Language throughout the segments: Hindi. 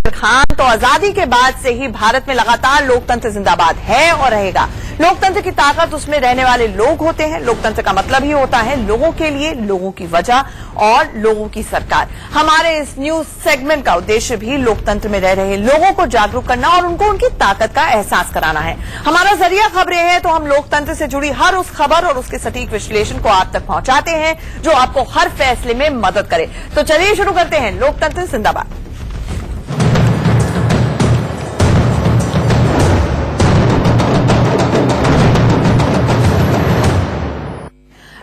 खान तो आजादी के बाद से ही भारत में लगातार लोकतंत्र जिंदाबाद है और रहेगा। लोकतंत्र की ताकत उसमें रहने वाले लोग होते हैं। लोकतंत्र का मतलब ही होता है लोगों के लिए, लोगों की वजह और लोगों की सरकार। हमारे इस न्यूज सेगमेंट का उद्देश्य भी लोकतंत्र में रह रहे लोगों को जागरूक करना और उनको उनकी ताकत का एहसास कराना है। हमारा जरिया खबरें है, तो हम लोकतंत्र से जुड़ी हर उस खबर और उसके सटीक विश्लेषण को आप तक पहुंचाते हैं जो आपको हर फैसले में मदद करे। तो चलिए शुरू करते हैं लोकतंत्र जिंदाबाद।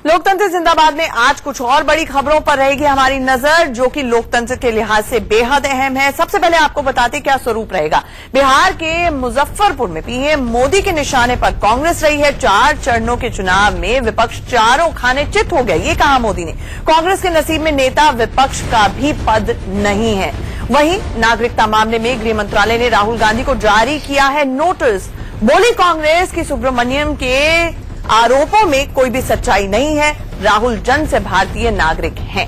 लोकतंत्र जिंदाबाद में आज कुछ और बड़ी खबरों पर रहेगी हमारी नजर, जो कि लोकतंत्र के लिहाज से बेहद अहम है। सबसे पहले आपको बताते क्या स्वरूप रहेगा। बिहार के मुजफ्फरपुर में पीएम मोदी के निशाने पर कांग्रेस रही है। 4 चरणों के चुनाव में विपक्ष चारों खाने चित हो गया, ये कहा मोदी ने। कांग्रेस के नसीब में नेता विपक्ष का भी पद नहीं है। वहीं नागरिकता मामले में गृह मंत्रालय ने राहुल गांधी को जारी किया है नोटिस। बोली कांग्रेस की सुब्रमण्यम के आरोपों में कोई भी सच्चाई नहीं है। राहुल जन से भारतीय नागरिक हैं।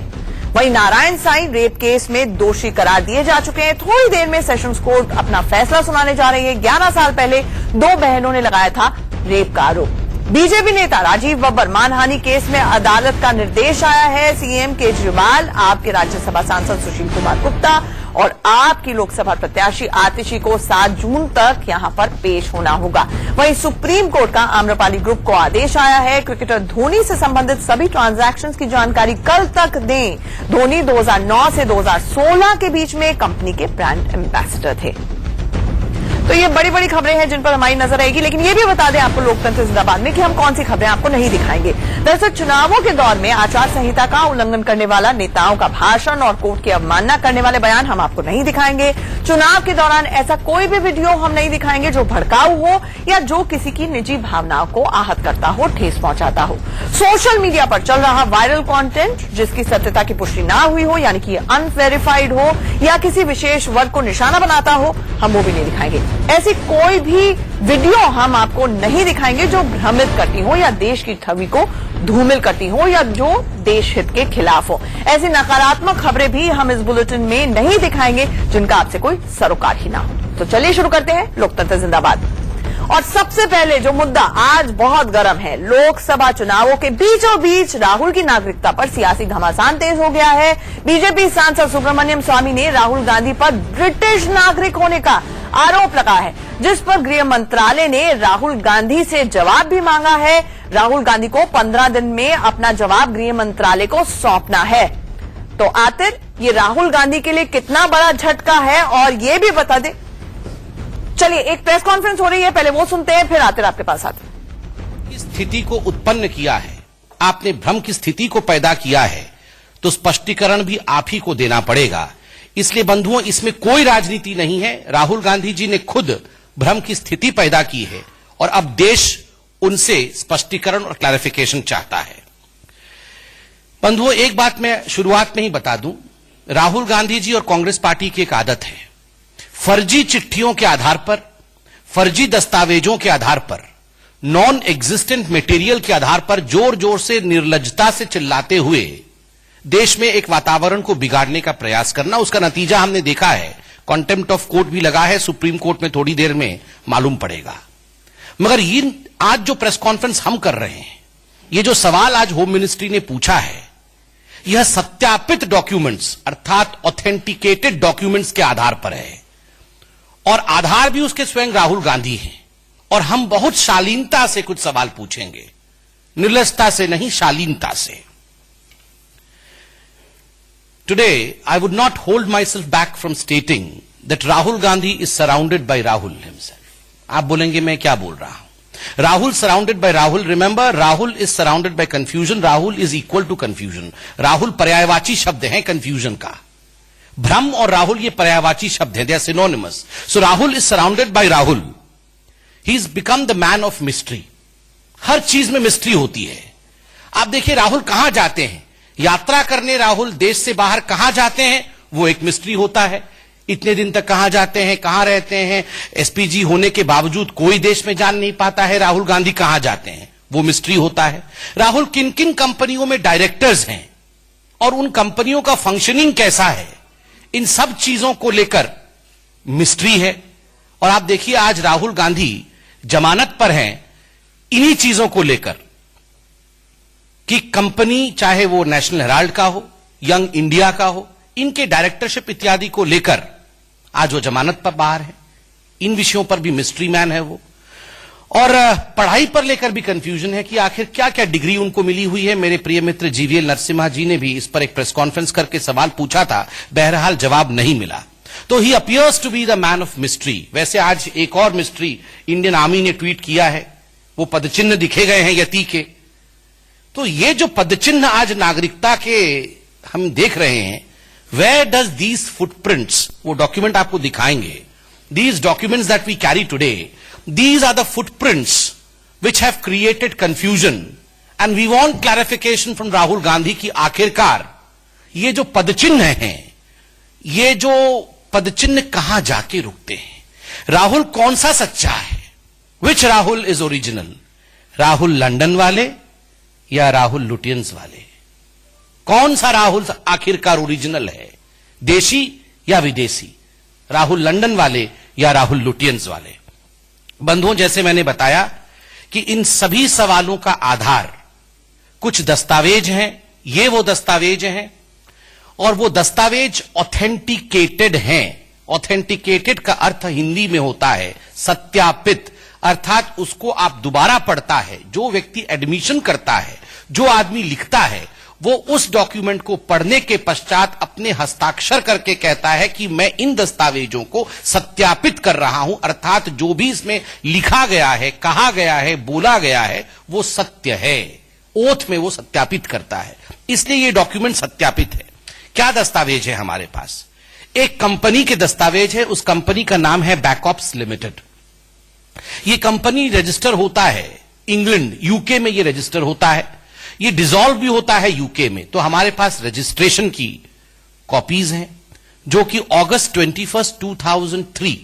वहीं नारायण साईं रेप केस में दोषी करार दिए जा चुके हैं। थोड़ी देर में सेशंस कोर्ट अपना फैसला सुनाने जा रही है। 11 साल पहले 2 बहनों ने लगाया था रेप का आरोप। बीजेपी नेता राजीव बब्बर मानहानि केस में अदालत का निर्देश आया है। सीएम केजरीवाल, आपके राज्यसभा सांसद सुशील कुमार गुप्ता और आपकी लोकसभा प्रत्याशी आतिशी को 7 जून तक यहां पर पेश होना होगा। वहीं सुप्रीम कोर्ट का आम्रपाली ग्रुप को आदेश आया है, क्रिकेटर धोनी से संबंधित सभी ट्रांजैक्शंस की जानकारी कल तक दें। धोनी 2009 से 2016 के बीच में कंपनी के ब्रांड एम्बेसडर थे। तो ये बड़ी बड़ी खबरें हैं जिन पर हमारी नजर आएगी, लेकिन ये भी बता दें आपको लोकतंत्र जिंदाबाद में कि हम कौन सी खबरें आपको नहीं दिखाएंगे। दरअसल चुनावों के दौर में आचार संहिता का उल्लंघन करने वाला नेताओं का भाषण और कोर्ट की अवमानना करने वाले बयान हम आपको नहीं दिखाएंगे। चुनाव के दौरान ऐसा कोई भी वीडियो हम नहीं दिखाएंगे जो भड़काऊ हो या जो किसी की निजी भावनाओं को आहत करता हो, ठेस पहुंचाता हो। सोशल मीडिया पर चल रहा वायरल कंटेंट जिसकी सत्यता की पुष्टि ना हुई हो, यानी कि अनवेरिफाइड हो या किसी विशेष वर्ग को निशाना बनाता हो, हम वो भी नहीं दिखाएंगे। ऐसी कोई भी वीडियो हम आपको नहीं दिखाएंगे जो भ्रमित करती हो या देश की छवि को धूमिल करती हो या जो देश हित के खिलाफ हो। ऐसी नकारात्मक खबरें भी हम इस बुलेटिन में नहीं दिखाएंगे जिनका आपसे कोई सरोकार ही ना हो। तो चलिए शुरू करते हैं लोकतंत्र जिंदाबाद। और सबसे पहले जो मुद्दा आज बहुत गर्म है, लोकसभा चुनावों के बीचों बीच राहुल की नागरिकता पर सियासी घमासान तेज हो गया है। बीजेपी सांसद सुब्रमण्यम स्वामी ने राहुल गांधी पर ब्रिटिश नागरिक होने का आरोप लगा है, जिस पर गृह मंत्रालय ने राहुल गांधी से जवाब भी मांगा है। राहुल गांधी को 15 दिन में अपना जवाब गृह मंत्रालय को सौंपना है। तो आखिर ये राहुल गांधी के लिए कितना बड़ा झटका है, और ये भी बता दे। चलिए, एक प्रेस कॉन्फ्रेंस हो रही है, पहले वो सुनते हैं, फिर आते आपके पास आते हैं। इस स्थिति को उत्पन्न किया है, आपने भ्रम की स्थिति को पैदा किया है, तो स्पष्टीकरण भी आप ही को देना पड़ेगा। इसलिए बंधुओं, इसमें कोई राजनीति नहीं है। राहुल गांधी जी ने खुद भ्रम की स्थिति पैदा की है और अब देश उनसे स्पष्टीकरण और क्लैरिफिकेशन चाहता है। बंधुओं, एक बात मैं शुरुआत में ही बता दूं, राहुल गांधी जी और कांग्रेस पार्टी की एक आदत है, फर्जी चिट्ठियों के आधार पर, फर्जी दस्तावेजों के आधार पर, नॉन एग्जिस्टेंट मटेरियल के आधार पर जोर जोर से निर्लज्जता से चिल्लाते हुए देश में एक वातावरण को बिगाड़ने का प्रयास करना। उसका नतीजा हमने देखा है, कॉन्टेम्प्ट ऑफ कोर्ट भी लगा है, सुप्रीम कोर्ट में थोड़ी देर में मालूम पड़ेगा। मगर ये आज जो प्रेस कॉन्फ्रेंस हम कर रहे हैं, ये जो सवाल आज होम मिनिस्ट्री ने पूछा है, यह सत्यापित डॉक्यूमेंट्स अर्थात ऑथेंटिकेटेड डॉक्यूमेंट्स के आधार पर है और आधार भी उसके स्वयं राहुल गांधी हैं। और हम बहुत शालीनता से कुछ सवाल पूछेंगे, निर्लजता से नहीं, शालीनता से। Today, I would not hold myself back from stating that Rahul Gandhi is surrounded by Rahul himself. आप बोलेंगे मैं क्या बोल रहा हूं? Rahul surrounded by Rahul. Remember, Rahul is surrounded by confusion. Rahul is equal to confusion. Rahul पर्यायवाची शब्द है confusion का। भ्रम और राहुल ये पर्यायवाची शब्द है, they are synonymous. So Rahul is surrounded by Rahul. He's become the man of mystery. हर चीज में मिस्ट्री होती है। आप देखिए राहुल कहां जाते हैं, यात्रा करने राहुल देश से बाहर कहां जाते हैं, वो एक मिस्ट्री होता है। इतने दिन तक कहां जाते हैं, कहां रहते हैं, एसपीजी होने के बावजूद कोई देश में जान नहीं पाता है राहुल गांधी कहां जाते हैं, वो मिस्ट्री होता है। राहुल किन किन कंपनियों में डायरेक्टर्स हैं और उन कंपनियों का फंक्शनिंग कैसा है, इन सब चीजों को लेकर मिस्ट्री है। और आप देखिए आज राहुल गांधी जमानत पर हैं इन्हीं चीजों को लेकर कि कंपनी चाहे वो नेशनल हेराल्ड का हो, यंग इंडिया का हो, इनके डायरेक्टरशिप इत्यादि को लेकर आज वो जमानत पर बाहर है। इन विषयों पर भी मिस्ट्री मैन है वो। और पढ़ाई पर लेकर भी कंफ्यूजन है कि आखिर क्या क्या डिग्री उनको मिली हुई है। मेरे प्रिय मित्र जीवीएल नरसिम्हा जी ने भी इस पर एक प्रेस कॉन्फ्रेंस करके सवाल पूछा था, बहरहाल जवाब नहीं मिला। तो ही appears to be the man of mystery. वैसे आज एक और मिस्ट्री इंडियन आर्मी ने ट्वीट किया है, वो पदचिन्ह दिखे गए हैं यति के। तो ये जो पदचिन्ह आज नागरिकता के हम देख रहे हैं, वेयर डज दीज फुटप्रिंट्स, वो डॉक्यूमेंट आपको दिखाएंगे, these documents that we carry today, these are the footprints which have created confusion and we want clarification from Rahul Gandhi कि आखिरकार ये जो पदचिन्ह हैं, ये जो पदचिन्ह कहां जाके रुकते हैं। राहुल कौन सा सच्चा है? Which Rahul is original? Rahul London वाले या राहुल लुटियंस वाले? कौन सा राहुल आखिरकार ओरिजिनल है, देशी या विदेशी? राहुल लंदन वाले या राहुल लुटियंस वाले? बंधुओं, जैसे मैंने बताया कि इन सभी सवालों का आधार कुछ दस्तावेज हैं। ये वो दस्तावेज हैं और वो दस्तावेज ऑथेंटिकेटेड हैं। ऑथेंटिकेटेड का अर्थ हिंदी में होता है सत्यापित, अर्थात उसको आप दोबारा पढ़ता है, जो व्यक्ति एडमिशन करता है, जो आदमी लिखता है, वो उस डॉक्यूमेंट को पढ़ने के पश्चात अपने हस्ताक्षर करके कहता है कि मैं इन दस्तावेजों को सत्यापित कर रहा हूं, अर्थात जो भी इसमें लिखा गया है, कहा गया है, बोला गया है, वो सत्य है। ओथ में वो सत्यापित करता है, इसलिए ये डॉक्यूमेंट सत्यापित है। क्या दस्तावेज है हमारे पास? एक कंपनी के दस्तावेज है। उस कंपनी का नाम है बैकऑप्स लिमिटेड। ये कंपनी रजिस्टर होता है इंग्लैंड, यूके में ये रजिस्टर होता है। ये डिसॉल्व भी होता है यूके में। तो हमारे पास रजिस्ट्रेशन की कॉपीज हैं जो कि अगस्त 21, 2003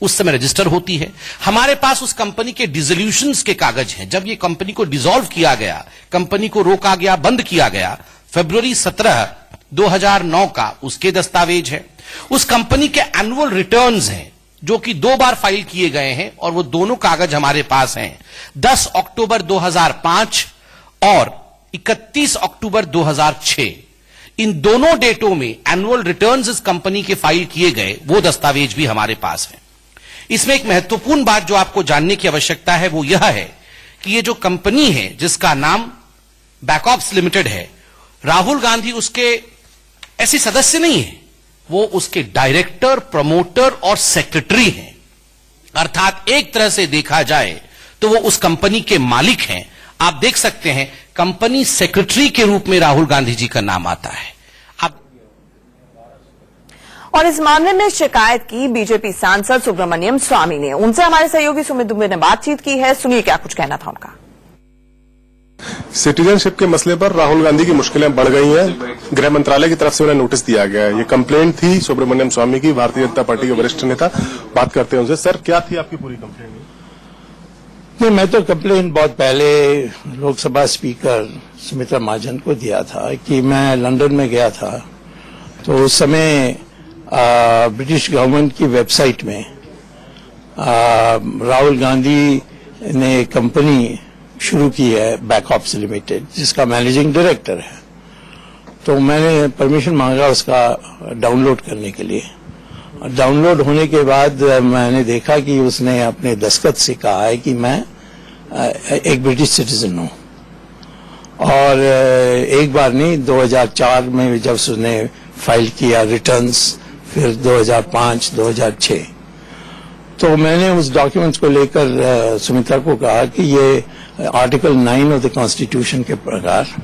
उस समय रजिस्टर होती है। हमारे पास उस कंपनी के डिसोल्यूशंस के कागज हैं। जब ये कंपनी को डिसॉल्व किया गया, कंपनी को रोका गया, बंद किया गया, फरवरी 17, 2009 का उसके दस्तावेज है। उस कंपनी के एनुअल रिटर्न्स हैं जो कि 2 बार फाइल किए गए हैं और वो दोनों कागज हमारे पास हैं। 10 अक्टूबर 2005 और 31 अक्टूबर 2006, इन दोनों डेटों में एनुअल रिटर्न्स इस कंपनी के फाइल किए गए, वो दस्तावेज भी हमारे पास है। इसमें एक महत्वपूर्ण बात जो आपको जानने की आवश्यकता है वो यह है कि ये जो कंपनी है जिसका नाम बैकऑप्स लिमिटेड है, राहुल गांधी उसके ऐसे सदस्य नहीं है, वो उसके डायरेक्टर, प्रमोटर और सेक्रेटरी हैं। अर्थात एक तरह से देखा जाए तो वो उस कंपनी के मालिक हैं। आप देख सकते हैं कंपनी सेक्रेटरी के रूप में राहुल गांधी जी का नाम आता है। और इस मामले में शिकायत की बीजेपी सांसद सुब्रमण्यम स्वामी ने। उनसे हमारे सहयोगी सुमित दुबे ने बातचीत की है, सुनिए क्या कुछ कहना था उनका। सिटीजनशिप के मसले पर राहुल गांधी की मुश्किलें बढ़ गई हैं। गृह मंत्रालय की तरफ से उन्हें नोटिस दिया गया है। ये कंप्लेंट थी सुब्रमण्यम स्वामी की, भारतीय जनता पार्टी के वरिष्ठ नेता। बात करते हैं उनसे। सर, क्या थी आपकी पूरी कंप्लेंट? नहीं, मैं तो कंप्लेंट बहुत पहले लोकसभा स्पीकर सुमित्रा महाजन को दिया था कि मैं लंदन में गया था, तो उस समय ब्रिटिश गवर्नमेंट की वेबसाइट में राहुल गांधी ने कंपनी शुरू की है बैकऑप्स लिमिटेड, जिसका मैनेजिंग डायरेक्टर है। तो मैंने परमिशन मांगा उसका डाउनलोड करने के लिए। डाउनलोड होने के बाद मैंने देखा कि उसने अपने दस्तखत से कहा है कि मैं एक ब्रिटिश सिटीजन हूं। और एक बार नहीं, 2004 में जब उसने फाइल किया रिटर्न्स, फिर 2005, 2006, तो मैंने उस डॉक्यूमेंट्स को लेकर सुमित्रा को कहा कि ये आर्टिकल 9 ऑफ द कॉन्स्टिट्यूशन के प्रकार।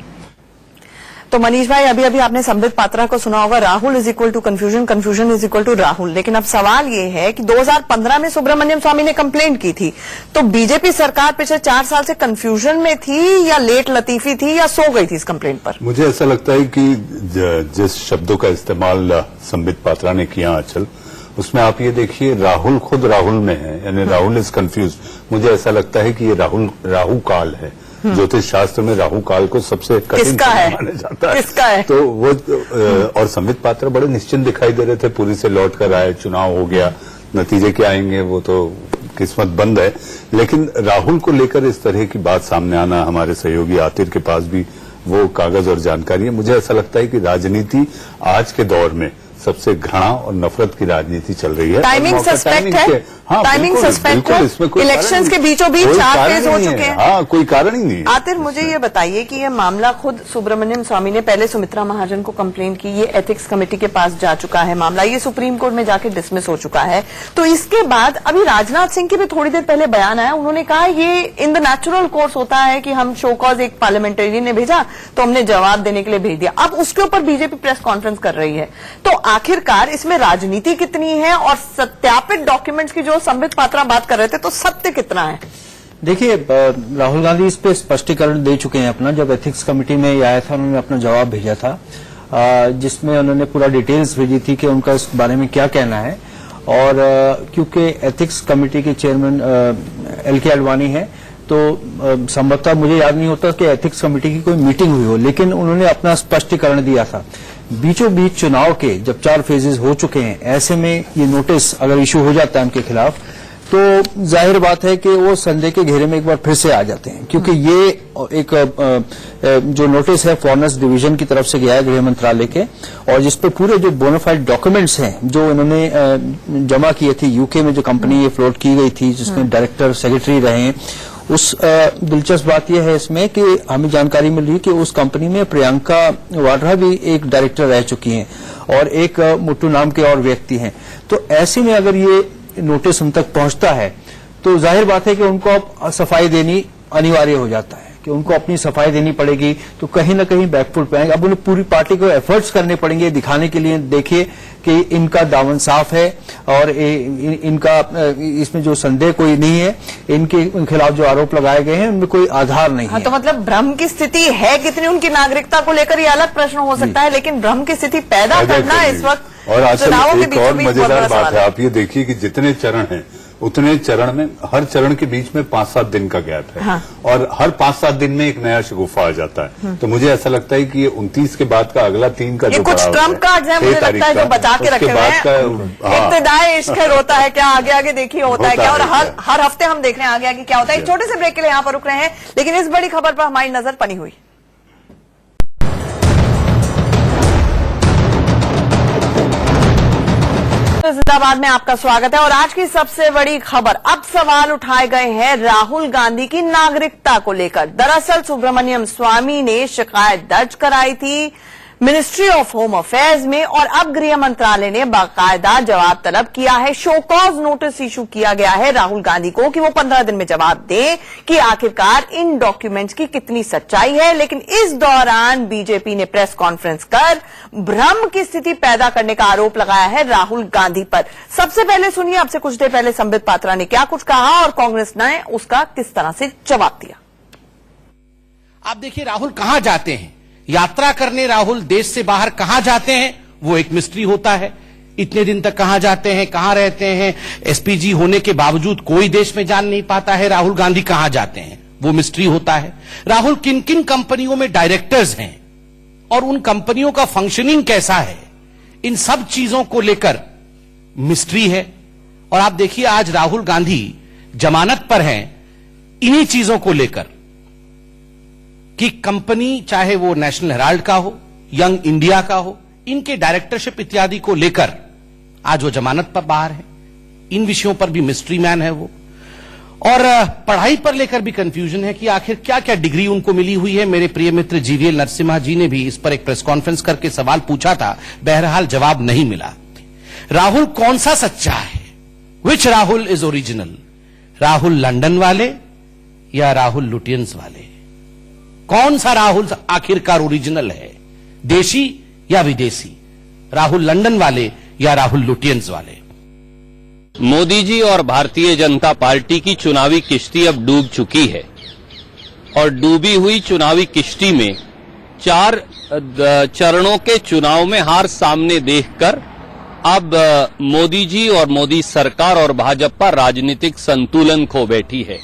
तो मनीष भाई, अभी अभी आपने संबित पात्रा को सुना होगा, Rahul is equal to confusion, confusion is equal to Rahul. लेकिन अब सवाल ये है कि 2015 में सुब्रमण्यम स्वामी ने कंप्लेंट की थी, तो बीजेपी सरकार पिछले 4 साल से कंफ्यूजन में थी या लेट लतीफी थी या सो गई थी इस कंप्लेंट पर? मुझे ऐसा लगता है कि जिस शब्दों का इस्तेमाल संबित पात्रा ने किया आंचल, उसमें आप ये देखिए राहुल खुद राहुल में है, यानी राहुल इज कंफ्यूज। मुझे ऐसा लगता है कि ये राहु काल है। ज्योतिष शास्त्र में राहु काल को सबसे कठिन किसका है? माना जाता है। किसका है? तो वो और संबित पात्रा बड़े निश्चिंत दिखाई दे रहे थे, पुरी से लौट कर आए, चुनाव हो गया, नतीजे क्या आएंगे वो तो किस्मत बंद है। लेकिन राहुल को लेकर इस तरह की बात सामने आना, हमारे सहयोगी आतिर के पास भी वो कागज और जानकारी है। मुझे ऐसा लगता है कि राजनीति आज के दौर में सबसे घृणा और नफरत की राजनीति चल रही है। टाइमिंग सस्पेक्ट है, टाइमिंग सस्पेक्ट है, इलेक्शंस के बीचों बीच 4 फेज हो चुके हैं। हाँ, कोई कारण ही नहीं है। आतिर, मुझे ये बताइए कि ये मामला खुद सुब्रमण्यम स्वामी ने पहले सुमित्रा महाजन को कंप्लेंट की, ये एथिक्स कमेटी के पास जा चुका है मामला, ये सुप्रीम कोर्ट में जाके डिसमिस हो चुका है। तो इसके बाद अभी राजनाथ सिंह के भी थोड़ी देर पहले बयान आया, उन्होंने कहा ये इन द नेचुरल कोर्स होता है कि हम शो कॉज एक पार्लियामेंटेरियन ने भेजा तो हमने जवाब देने के लिए भेज दिया। अब उसके ऊपर बीजेपी प्रेस कॉन्फ्रेंस कर रही है। तो आखिरकार इसमें राजनीति कितनी है और सत्यापित डॉक्यूमेंट्स की जो संबित पात्रा बात कर रहे थे, तो सत्य कितना है? देखिए, राहुल गांधी इस पे स्पष्टीकरण दे चुके हैं अपना। जब एथिक्स कमेटी में ये आया था, उन्होंने अपना जवाब भेजा था, जिसमें उन्होंने पूरा डिटेल्स भेजी थी कि उनका इस बारे में क्या कहना है। और क्योंकि एथिक्स कमेटी के चेयरमैन LK आडवाणी हैं, तो संभवतः मुझे याद नहीं होता कि एथिक्स कमेटी की कोई मीटिंग हुई हो, लेकिन उन्होंने अपना स्पष्टीकरण दिया था। बीचों बीच चुनाव के जब 4 फेजेस हो चुके हैं, ऐसे में ये नोटिस अगर इशू हो जाता है उनके खिलाफ, तो जाहिर बात है कि वो संदेह के घेरे में एक बार फिर से आ जाते हैं। क्योंकि ये एक जो नोटिस है फॉरेनर्स डिवीजन की तरफ से गया है गृह मंत्रालय के, और जिसपे पूरे जो बोनाफाइड डॉक्यूमेंट्स हैं जो इन्होंने जमा किए थे, यूके में जो कंपनी ये फ्लोट की गई थी, जिसमें डायरेक्टर सेक्रेटरी रहे हैं, उस दिलचस्प बात यह है इसमें कि हमें जानकारी मिल रही है कि उस कंपनी में प्रियंका वाड्रा भी एक डायरेक्टर रह चुकी हैं और एक मुट्टू नाम के और व्यक्ति हैं। तो ऐसे में अगर ये नोटिस उन तक पहुंचता है तो जाहिर बात है कि उनको अब सफाई देनी अनिवार्य हो जाता है, कि उनको अपनी सफाई देनी पड़ेगी। तो कहीं ना कहीं बैकफुट पे आएंगे। अब उन्हें पूरी पार्टी को एफर्ट्स करने पड़ेंगे दिखाने के लिए, देखिए कि इनका दामन साफ है और इनका इसमें जो संदेह कोई नहीं है, इनके खिलाफ जो आरोप लगाए गए हैं उनमें कोई आधार नहीं है। तो मतलब भ्रम की स्थिति है कितनी उनकी नागरिकता को लेकर ये अलग प्रश्न हो सकता है, लेकिन भ्रम की स्थिति पैदा करना इस वक्त और आजकल चुनावों के एक बीचों और बीच मजेदार बात है, आप ये देखिए कि जितने चरण हैं उतने चरण में हर चरण के बीच में 5-7 दिन का गैप है। हाँ। और हर 5-7 दिन में एक नया शगुफा आ जाता है। तो मुझे ऐसा लगता है कि ये 29 के बाद का अगला 3 का ये जो कुछ पड़ाव ट्रम्प कार्ड्स हैं, मुझे लगता है, जो बचा के रखे हुए हैं। इब्तिदाई इश्क है रोता है क्या, आगे आगे देखिए होता है क्या, और हर हफ्ते हम देख रहे हैं आगे आगे क्या होता है। एक छोटे से ब्रेक के लिए यहाँ पर रुक रहे हैं, लेकिन इस बड़ी खबर पर हमारी नजर बनी हुई। जिंदाबाद में आपका स्वागत है और आज की सबसे बड़ी खबर, अब सवाल उठाए गए हैं राहुल गांधी की नागरिकता को लेकर। दरअसल सुब्रमण्यम स्वामी ने शिकायत दर्ज कराई थी मिनिस्ट्री ऑफ होम अफेयर्स में और अब गृह मंत्रालय ने बाकायदा जवाब तलब किया है। शो कॉज नोटिस इशू किया गया है राहुल गांधी को कि वो 15 दिन में जवाब दें कि आखिरकार इन डॉक्यूमेंट्स की कितनी सच्चाई है। लेकिन इस दौरान बीजेपी ने प्रेस कॉन्फ्रेंस कर भ्रम की स्थिति पैदा करने का आरोप लगाया है राहुल गांधी पर। सबसे पहले सुनिए, अब से कुछ देर पहले संबित पात्रा ने क्या कुछ कहा और कांग्रेस ने उसका किस तरह से जवाब दिया। आप देखिए राहुल कहां जाते हैं, यात्रा करने राहुल देश से बाहर कहां जाते हैं वो एक मिस्ट्री होता है। इतने दिन तक कहां जाते हैं, कहां रहते हैं, एसपीजी होने के बावजूद कोई देश में जान नहीं पाता है राहुल गांधी कहां जाते हैं, वो मिस्ट्री होता है। राहुल किन किन कंपनियों में डायरेक्टर्स हैं और उन कंपनियों का फंक्शनिंग कैसा है, इन सब चीजों को लेकर मिस्ट्री है। और आप देखिए आज राहुल गांधी जमानत पर हैं इन्हीं चीजों को लेकर कि कंपनी चाहे वो नेशनल हेराल्ड का हो, यंग इंडिया का हो, इनके डायरेक्टरशिप इत्यादि को लेकर आज वो जमानत पर बाहर है। इन विषयों पर भी मिस्ट्री मैन है वो। और पढ़ाई पर लेकर भी कंफ्यूजन है कि आखिर क्या क्या डिग्री उनको मिली हुई है। मेरे प्रिय मित्र जीवीएल नरसिम्हा जी ने भी इस पर एक प्रेस कॉन्फ्रेंस करके सवाल पूछा था, बहरहाल जवाब नहीं मिला। राहुल कौन सा सच्चा है, which Rahul is original, Rahul London वाले या राहुल लुटियंस वाले, कौन सा राहुल आखिरकार ओरिजिनल है, देशी या विदेशी, राहुल लंदन वाले या राहुल लुटियंस वाले। मोदी जी और भारतीय जनता पार्टी की चुनावी किश्ती अब डूब चुकी है और डूबी हुई चुनावी किश्ती में 4 चरणों के चुनाव में हार सामने देखकर अब मोदी जी और मोदी सरकार और भाजपा राजनीतिक संतुलन खो बैठी है।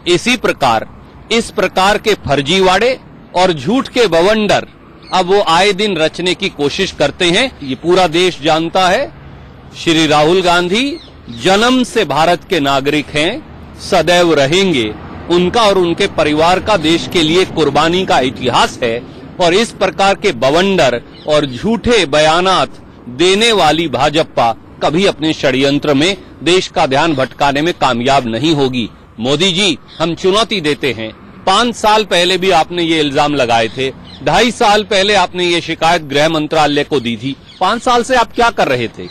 इसी प्रकार इस प्रकार के फर्जीवाड़े और झूठ के बवंडर अब वो आए दिन रचने की कोशिश करते हैं। ये पूरा देश जानता है, श्री राहुल गांधी जन्म से भारत के नागरिक हैं, सदैव रहेंगे। उनका और उनके परिवार का देश के लिए कुर्बानी का इतिहास है और इस प्रकार के बवंडर और झूठे बयानात देने वाली भाजपा कभी अपने षड्यंत्र में देश का ध्यान भटकाने में कामयाब नहीं होगी। मोदी जी, हम चुनौती देते हैं। 5 साल पहले भी आपने ये इल्जाम लगाए थे, 2.5 साल पहले आपने ये शिकायत गृह मंत्रालय को दी थी। 5 साल से आप क्या कर रहे थे?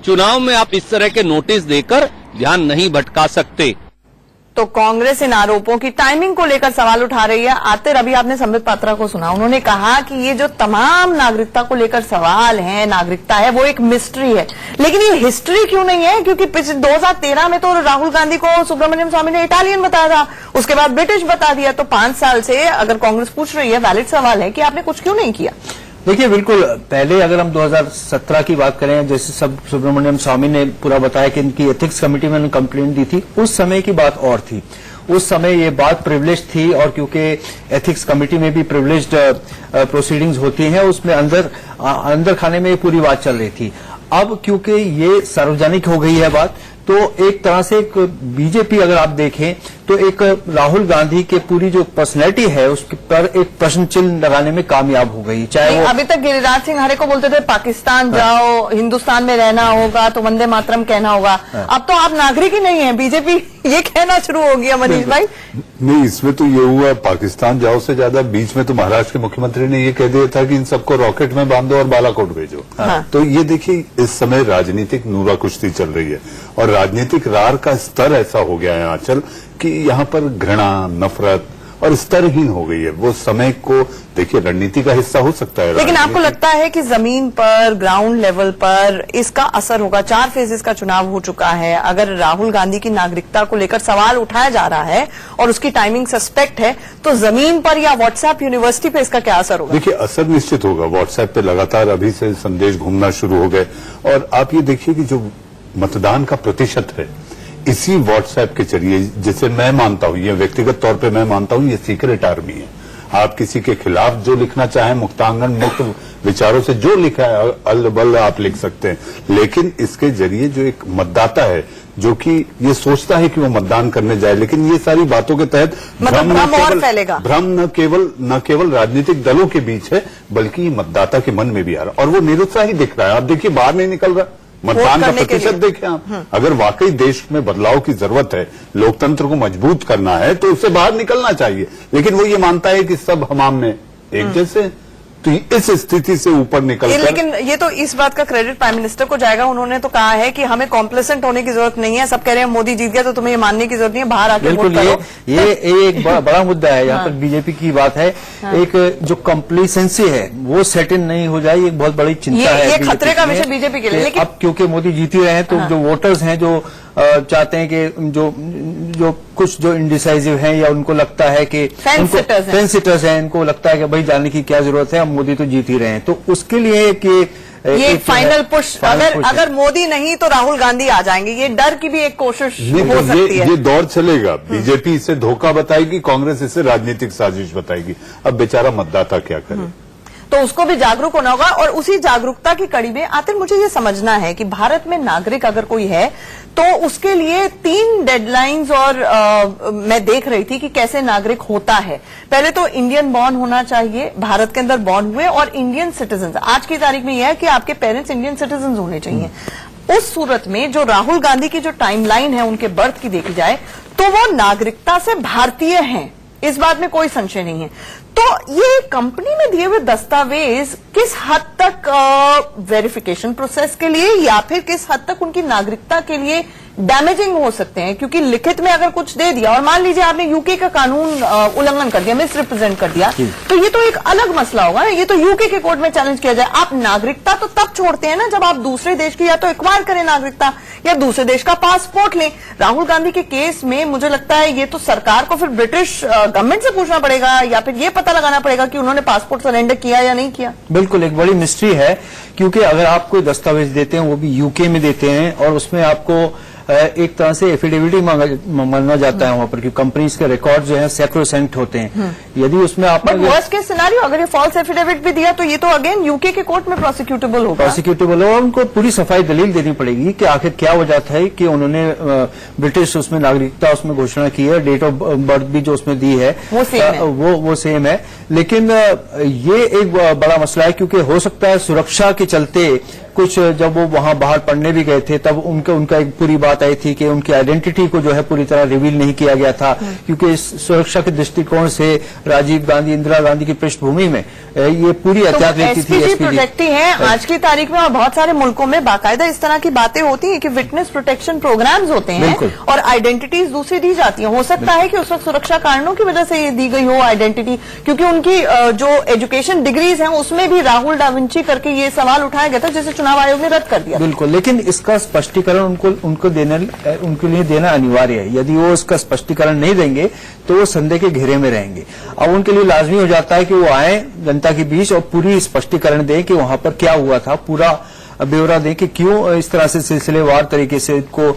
चुनाव में आप इस तरह के नोटिस देकर ध्यान नहीं भटका सकते। तो कांग्रेस इन आरोपों की टाइमिंग को लेकर सवाल उठा रही है। आतिर अभी आपने संबित पात्रा को सुना, उन्होंने कहा कि ये जो तमाम नागरिकता को लेकर सवाल है, नागरिकता है, वो एक मिस्ट्री है। लेकिन ये हिस्ट्री क्यों नहीं है? क्योंकि 2013 में तो राहुल गांधी को सुब्रमण्यम स्वामी ने इटालियन बताया था, उसके बाद ब्रिटिश बता दिया। तो 5 साल से अगर कांग्रेस पूछ रही है, वैलिड सवाल है कि आपने कुछ क्यों नहीं किया? देखिए, बिल्कुल पहले अगर हम 2017 की बात करें, जैसे सब सुब्रमण्यम स्वामी ने पूरा बताया कि इनकी एथिक्स कमेटी में उन्होंने कंप्लेंट दी थी, उस समय की बात और थी। उस समय ये बात प्रिविलेज थी और क्योंकि एथिक्स कमेटी में भी प्रिविलेज्ड प्रोसीडिंग्स होती हैं, उसमें अंदर खाने में ये पूरी बात चल रही थी। अब क्योंकि ये सार्वजनिक हो गई है बात, तो एक तरह से एक बीजेपी अगर आप देखें तो एक राहुल गांधी के पूरी जो पर्सनैलिटी है उस पर एक प्रश्न चिन्ह लगाने में कामयाब हो गई। चाहे वो अभी तक गिरिराज सिंह हरे को बोलते थे पाकिस्तान जाओ, हिंदुस्तान में रहना होगा तो वंदे मातरम कहना होगा। अब तो आप नागरिक ही नहीं है, बीजेपी ये कहना शुरू हो गया। मनीष भाई, नहीं, इसमें तो ये हुआ पाकिस्तान जाओ से ज्यादा बीच में तो महाराष्ट्र के मुख्यमंत्री ने ये कह दिया था कि इन सबको रॉकेट में बांधो और बालाकोट भेजो। तो ये देखिए, इस समय राजनीतिक नूरा कुश्ती चल रही है और राजनीतिक रार का स्तर ऐसा हो गया है आंचल कि यहाँ पर घृणा, नफरत और स्तरहीन हो गई है। वो समय को देखिए, रणनीति का हिस्सा हो सकता है, लेकिन आपको लगता है कि जमीन पर, ग्राउंड लेवल पर इसका असर होगा? 4 फेजेस का चुनाव हो चुका है। अगर राहुल गांधी की नागरिकता को लेकर सवाल उठाया जा रहा है और उसकी टाइमिंग सस्पेक्ट है, तो जमीन पर या व्हाट्सएप यूनिवर्सिटी पे इसका क्या असर होगा? देखिए, असर निश्चित होगा। व्हाट्सएप पे लगातार अभी से संदेश घूमना शुरू हो गए और आप ये देखिए कि जो मतदान का प्रतिशत है इसी व्हाट्सएप के जरिए, जिसे मैं मानता हूं, ये व्यक्तिगत तौर पे मैं मानता हूं, ये सीक्रेट आर्मी है। आप किसी के खिलाफ जो लिखना चाहें, मुक्तांगन मुक्त विचारों से जो लिखा है अल-बल आप लिख सकते हैं, लेकिन इसके जरिए जो एक मतदाता है जो कि ये सोचता है कि वो मतदान करने जाए, लेकिन ये सारी बातों के तहत भ्रम और फैलेगा। भ्रम न केवल राजनीतिक दलों के बीच है, बल्कि मतदाता के मन में भी आ रहा और वो निरुत्साही दिख रहा है। आप देखिए, बाहर नहीं निकल रहा। मतदान का प्रतिशत देखें आप। अगर वाकई देश में बदलाव की जरूरत है, लोकतंत्र को मजबूत करना है, तो उससे बाहर निकलना चाहिए। लेकिन वो ये मानता है कि सब हमाम में एक जैसे, तो इस स्थिति से ऊपर निकलकर, लेकिन ये तो इस बात का क्रेडिट प्राइम मिनिस्टर को जाएगा। उन्होंने तो कहा है कि हमें कॉम्प्लेसेंट होने की जरूरत नहीं है। सब कह रहे हैं मोदी जीत गया तो तुम्हें ये मानने की जरूरत नहीं है, बाहर आके वोट करो। ये एक बड़ा मुद्दा है। यहाँ पर बीजेपी की बात है, एक जो कॉम्प्लेसेंसी है वो सेट इन नहीं हो जाए, ये बहुत बड़ी चिंता है। ये खतरे का विषय बीजेपी के लिए। लेकिन अब क्योंकि मोदी जीत ही रहे हैं, तो जो वोटर्स हैं जो चाहते हैं कि जो कुछ जो इंडिसाइसिव हैं या उनको लगता है कि फेंस सिटर्स हैं, इनको लगता है कि भाई जाने की क्या जरूरत है, हम मोदी तो जीत ही रहे हैं, तो उसके लिए कि ये फाइनल पुश, अगर मोदी नहीं तो राहुल गांधी आ जाएंगे, ये डर की भी एक कोशिश हो सकती है। ये दौर चलेगा। बीजेपी इसे धोखा बताएगी, कांग्रेस इसे राजनीतिक साजिश बताएगी। अब बेचारा मतदाता क्या करे? तो उसको भी जागरूक होना होगा। और उसी जागरूकता की कड़ी में आतिर मुझे ये समझना है कि भारत में नागरिक अगर कोई है तो उसके लिए 3 डेडलाइंस और मैं देख रही थी कि कैसे नागरिक होता है। पहले तो इंडियन बॉर्न होना चाहिए, भारत के अंदर बॉर्न हुए, और इंडियन सिटीजन। आज की तारीख में यह है कि आपके पेरेंट्स इंडियन सिटीजन होने चाहिए। उस सूरत में जो राहुल गांधी की जो टाइमलाइन है उनके बर्थ की देखी जाए तो वो नागरिकता से भारतीय हैं, इस बात में कोई संशय नहीं है। तो ये कंपनी में दिए हुए दस्तावेज किस हद तक वेरिफिकेशन प्रोसेस के लिए या फिर किस हद तक उनकी नागरिकता के लिए डैमेजिंग हो सकते हैं? क्योंकि लिखित में अगर कुछ दे दिया और मान लीजिए आपने यूके का कानून उल्लंघन कर दिया, मिस रिप्रेजेंट कर दिया, तो ये तो एक अलग मसला होगा ना। ये तो यूके के कोर्ट में चैलेंज किया जाए। आप नागरिकता तो तब छोड़ते हैं ना जब आप दूसरे देश की या तो एक्वायर करें नागरिकता या दूसरे देश का पासपोर्ट लें। राहुल गांधी के केस में मुझे लगता है ये तो सरकार को फिर ब्रिटिश गवर्नमेंट से पूछना पड़ेगा या फिर ये पता लगाना पड़ेगा कि उन्होंने पासपोर्ट सरेंडर किया या नहीं किया। बिल्कुल, एक बड़ी मिस्ट्री है, क्योंकि अगर आप कोई दस्तावेज देते हैं वो भी यूके में देते हैं और उसमें आपको एक तरह से एफिडेविटी मांगा जाता है वहां पर, क्योंकि कंपनीज के रिकॉर्ड जो है सैक्रोसेंट होते हैं। यदि उसमें आप बट वर्स्ट केस सिनेरियो, अगर ये फॉल्स एफिडेविट भी दिया तो ये तो अगेन यूके के कोर्ट में प्रोसिक्यूटेबल होगा। प्रोसिक्यूटेबल होगा, उनको पूरी सफाई दलील देनी पड़ेगी कि आखिर क्या वजह था कि उन्होंने ब्रिटिश उसमें नागरिकता उसमें घोषणा की है, डेट ऑफ बर्थ भी जो उसमें दी है वो सेम है। लेकिन ये एक बड़ा मसला है, क्योंकि हो सकता है सुरक्षा के चलते कुछ जब वो वहां बाहर पढ़ने भी गए थे तब उनका एक पूरी बात आई थी कि उनकी आइडेंटिटी को जो है पूरी तरह रिवील नहीं किया गया था, क्योंकि इस सुरक्षा के दृष्टिकोण से राजीव गांधी, इंदिरा गांधी की पृष्ठभूमि में ये पूरी एहतियात लेती थी। एसपीजी प्रोटेक्टी है आज की तारीख में, और बहुत सारे मुल्कों में बाकायदा इस तरह की बातें होती हैं कि विटनेस प्रोटेक्शन प्रोग्राम्स होते हैं और आइडेंटिटीज दूसरी दी जाती हैं। हो सकता है कि उस वक्त सुरक्षा कारणों की वजह से ये दी गई हो आइडेंटिटी, क्योंकि उनकी जो एजुकेशन डिग्रीज हैं उसमें भी राहुल डाविंची करके ये सवाल उठाया गया था, जिसे चुनाव आयोग ने रद्द कर दिया। बिल्कुल, लेकिन इसका स्पष्टीकरण उनके लिए देना अनिवार्य है। यदि वो इसका स्पष्टीकरण नहीं देंगे तो वो संदेह के घेरे में रहेंगे। अब उनके लिए लाजमी हो जाता है कि वो आए जनता के बीच और पूरी स्पष्टीकरण दें कि वहां पर क्या हुआ था, पूरा ब्यौरा दें कि क्यों इस तरह से सिलसिलेवार तरीके से इनको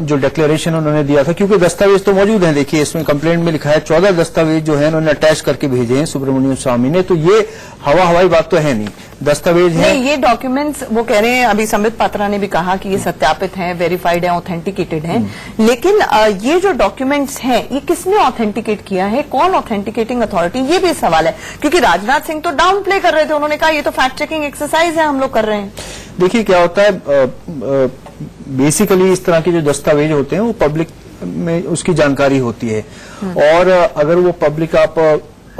जो डिक्लेरेशन उन्होंने दिया था, क्योंकि दस्तावेज तो मौजूद हैं। देखिए इसमें कंप्लेंट में लिखा है 14 दस्तावेज जो है उन्होंने अटैच करके भेजे हैं सुब्रमण्यम स्वामी ने, तो ये हवाई बात तो है नहीं, दस्तावेज है। ये डॉक्यूमेंट्स वो कह रहे हैं, अभी संबित पात्रा ने भी कहा कि ये सत्यापित हैं, वेरीफाइड हैं, ऑथेंटिकेटेड हैं, लेकिन ये जो डॉक्यूमेंट्स हैं ये किसने ऑथेंटिकेट किया है, कौन ऑथेंटिकेटिंग अथॉरिटी, ये भी सवाल है। क्योंकि राजनाथ सिंह तो डाउन प्ले कर रहे थे, उन्होंने कहा ये तो फैक्ट चेकिंग एक्सरसाइज है, हम लोग कर रहे हैं। देखिए क्या होता है, बेसिकली इस तरह के जो दस्तावेज होते हैं वो पब्लिक में उसकी जानकारी होती है, और अगर वो पब्लिक आप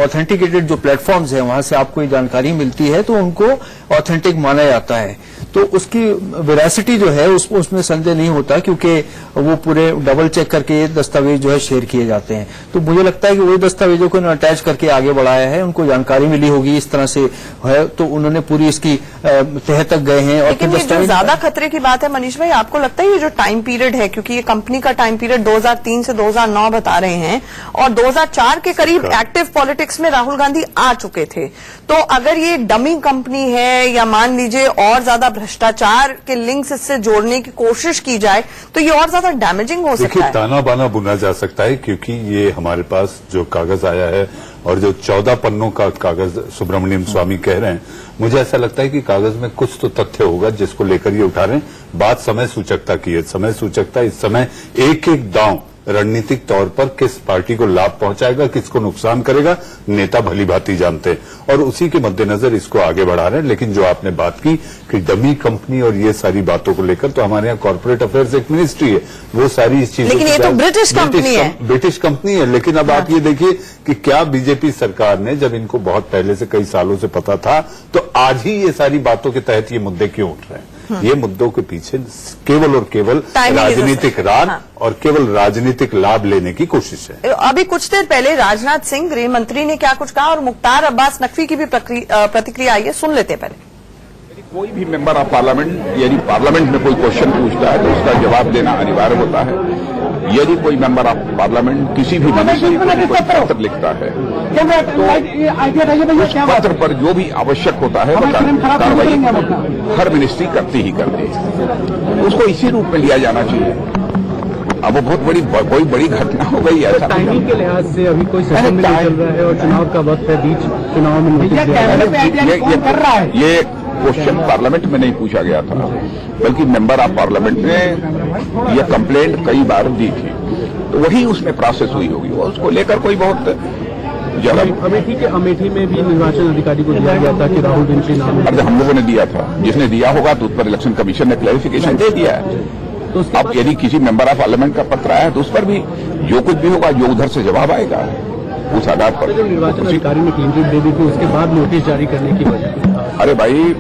ऑथेंटिकेटेड जो प्लेटफॉर्म्स हैं वहां से आपको ये जानकारी मिलती है तो उनको ऑथेंटिक माना जाता है, तो उसकी वेरासिटी जो है उसमें संदेह नहीं होता, क्योंकि वो पूरे डबल चेक करके ये दस्तावेज जो है शेयर किए जाते हैं। तो मुझे लगता है कि वही दस्तावेजों को अटैच करके आगे बढ़ाया है, उनको जानकारी मिली होगी इस तरह से है, तो उन्होंने पूरी इसकी तह तक गए हैं। और लेकिन ये जो ज्यादा खतरे की बात है मनीष भाई, आपको लगता है ये जो टाइम पीरियड है, क्योंकि ये कंपनी का टाइम पीरियड 2003 से 2009 बता रहे हैं और 2004 के करीब एक्टिव पॉलिटिक्स में राहुल गांधी आ चुके थे, तो अगर ये डमी कंपनी है या मान लीजिए और ज्यादा भ्रष्टाचार के लिंक्स इससे जोड़ने की कोशिश की जाए तो ये और ज्यादा डैमेजिंग हो सकता है। ताना बाना बुना जा सकता है, क्योंकि ये हमारे पास जो कागज आया है और जो 14 पन्नों का कागज सुब्रमण्यम स्वामी कह रहे हैं, मुझे ऐसा लगता है कि कागज में कुछ तो तथ्य होगा जिसको लेकर ये उठा रहे हैं। बात समय सूचकता की है, समय सूचकता इस समय एक एक दांव रणनीतिक तौर पर किस पार्टी को लाभ पहुंचाएगा, किसको नुकसान करेगा, नेता भली भांति जानते हैं, और उसी के मद्देनजर इसको आगे बढ़ा रहे हैं। लेकिन जो आपने बात की कि डमी कंपनी और ये सारी बातों को लेकर, तो हमारे यहाँ कॉर्पोरेट अफेयर्स एक मिनिस्ट्री है, वो सारी इस चीजों, लेकिन ये तो ब्रिटिश कंपनी है, ब्रिटिश कंपनी है। लेकिन अब आप ये देखिए कि क्या बीजेपी सरकार ने, जब इनको बहुत पहले से कई सालों से पता था, तो आज ही ये सारी बातों के तहत ये मुद्दे क्यों उठ रहे हैं? ये मुद्दों के पीछे केवल और केवल राजनीतिक राग और केवल राजनीतिक लाभ लेने की कोशिश है। अभी कुछ देर पहले राजनाथ सिंह गृह मंत्री ने क्या कुछ कहा और मुख्तार अब्बास नकवी की भी प्रतिक्रिया आई है, सुन लेते हैं पहले। कोई भी मेंबर ऑफ पार्लियामेंट यदि पार्लियामेंट में कोई क्वेश्चन पूछता है तो उसका जवाब देना अनिवार्य होता है। यदि कोई मेंबर ऑफ पार्लियामेंट किसी भी मिनिस्ट्री को कोई पत्र लिखता है तो उस पत्र पर जो भी आवश्यक होता है वो कार्रवाई हर मिनिस्ट्री करती ही करती है, उसको इसी रूप में लिया जाना चाहिए। अब वो बहुत कोई बड़ी घटना हो गई ऐसा टाइमिंग के लिहाज से अभी कोई सेशन में नहीं चल रहा है और चुनाव का वक्त है, बीच चुनाव में ये क्वेश्चन पार्लियामेंट में नहीं पूछा गया था, बल्कि मेंबर ऑफ पार्लियामेंट ने यह कंप्लेंट कई बार दी थी, तो वही उसमें प्रोसेस हुई होगी। उसको लेकर कोई बहुत अमेठी में भी निर्वाचन अधिकारी को दिया गया था कि राहुल गांधी नाम, अरे हम लोगों ने दिया था, जिसने दिया होगा तो उस पर इलेक्शन कमीशन ने क्लैरिफिकेशन दे दिया है। तो अब यदि किसी मेंबर ऑफ पार्लियामेंट का पत्र आया तो उस पर भी जो कुछ भी होगा, जो उधर से जवाब आएगा उस आधार पर। जो निर्वाचन अधिकारी ने क्लीन चिट दे दी थी उसके बाद नोटिस जारी करने की वजह, अरे भाई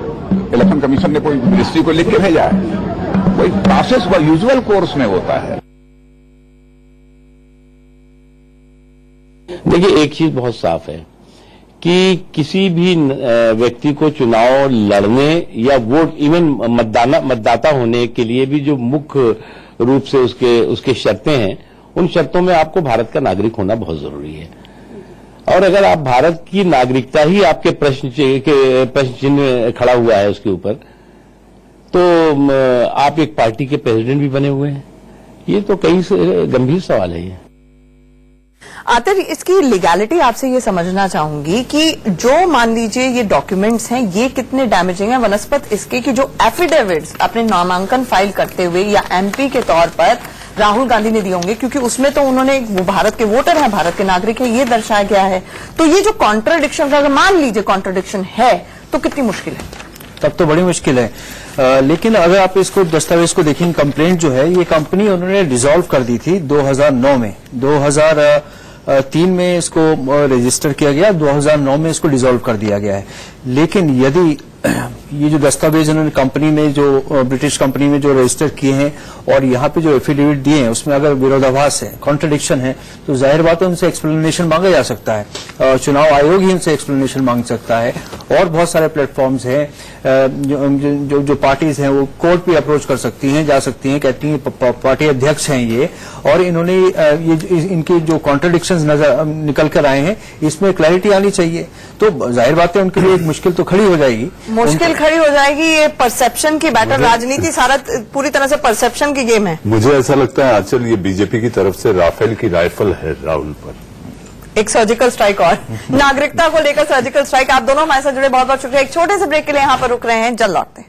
इलेक्शन कमीशन ने कोई मिनिस्ट्री को लिख के भेजा है, वही प्रोसेस वह यूजुअल कोर्स में होता है। देखिए एक चीज बहुत साफ है कि किसी भी व्यक्ति को चुनाव लड़ने या वोट इवन मतदाता होने के लिए भी जो मुख्य रूप से उसके शर्तें हैं, उन शर्तों में आपको भारत का नागरिक होना बहुत जरूरी है। और अगर आप भारत की नागरिकता ही आपके प्रश्न चिन्ह खड़ा हुआ है उसके ऊपर, तो आप एक पार्टी के प्रेसिडेंट भी बने हुए हैं, ये तो कई गंभीर सवाल है ये। आतिर, इसकी लीगैलिटी आपसे ये समझना चाहूंगी कि जो मान लीजिए ये डॉक्यूमेंट्स हैं, ये कितने डैमेजिंग हैं वनस्पत इसके कि जो एफिडेविट्स अपने नामांकन फाइल करते हुए या एमपी के तौर पर राहुल गांधी ने दिए होंगे, क्योंकि उसमें तो उन्होंने वो भारत के वोटर हैं, भारत के नागरिक हैं, ये दर्शाया गया है। तो ये जो कॉन्ट्राडिक्शन, अगर मान लीजिए कॉन्ट्राडिक्शन है तो कितनी मुश्किल है? तब तो बड़ी मुश्किल है। लेकिन अगर आप इसको दस्तावेज को देखें, कंप्लेंट जो है ये कंपनी उन्होंने डिसॉल्व कर दी थी 2009 में। 2003 में इसको रजिस्टर किया गया, 2009 में इसको डिसॉल्व कर दिया गया है। लेकिन यदि ये जो दस्तावेज उन्होंने कंपनी में जो ब्रिटिश कंपनी में जो रजिस्टर किए हैं और यहाँ पे जो एफिडेविट दिए हैं उसमें अगर विरोधाभास है, कॉन्ट्रडिक्शन है, तो जाहिर बात है उनसे एक्सप्लेनेशन मांगा जा सकता है। चुनाव आयोग ही उनसे एक्सप्लेनेशन मांग सकता है। और बहुत सारे प्लेटफॉर्म्स हैं, जो पार्टीज हैं वो कोर्ट पे अप्रोच कर सकती हैं, जा सकती हैं, कहती हैं पार्टी अध्यक्ष हैं ये, और इन्होंने इनके जो कॉन्ट्रडिक्शंस नजर निकल कर आए हैं इसमें क्लैरिटी आनी चाहिए। तो जाहिर बात है उनके लिए एक मुश्किल तो खड़ी हो जाएगी। मुश्किल खड़ी हो जाएगी। ये परसेप्शन की बैटल, राजनीति सारा पूरी तरह से परसेप्शन की गेम है। मुझे ऐसा लगता है आंचल, ये बीजेपी की तरफ से राफेल की राइफल है राहुल पर। एक सर्जिकल स्ट्राइक और नागरिकता को लेकर सर्जिकल स्ट्राइक। आप दोनों हमारे साथ जुड़े बहुत बहुत शुक्रिया। एक छोटे से ब्रेक के लिए यहाँ पर रुक रहे हैं, जल्द लौटते हैं।